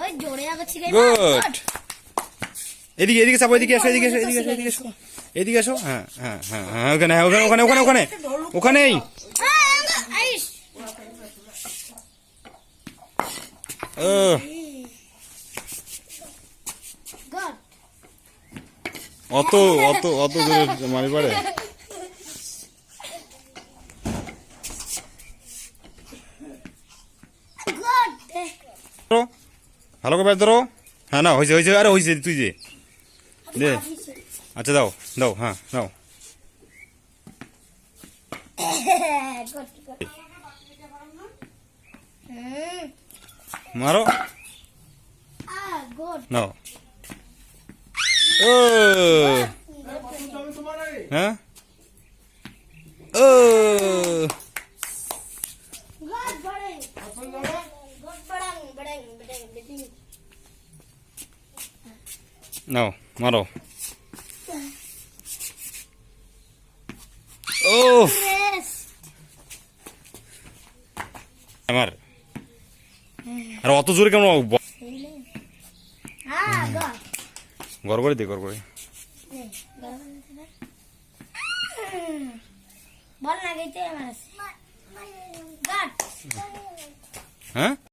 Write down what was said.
ওই জোরে আবার ছিগাই গুড। এদিকে এদিকে চাপো, এদিকে এসো, এদিকে এসো, এদিকে এসো, এদিকে এসো, এদিকে এসো। হ্যাঁ হ্যাঁ হ্যাঁ হ্যাঁ, ওখানে, ওখানে ওখানে ওখানে ওখানে ওখানেই। আইস ও গড অত অত অত জোরে মারি পারে? গড ভালো করে ব্যাট ধরো। হ্যাঁ না, হয়েছে হয়েছে, আরে হয়েছে, তুই যে দে। আচ্ছা দাও দাও, হ্যাঁ দাও। গড গড মারো, গড নাও। ও হ্যাঁ, ও গড বড়ং গড বড়ং বড়ং বড়ং বড়ং নাও, মারো। ও ইয়েস আমার আর অত জোরে কেন? গড গড় করে দে, গড় করে। বল না গেতে আমার গড হ্যাঁ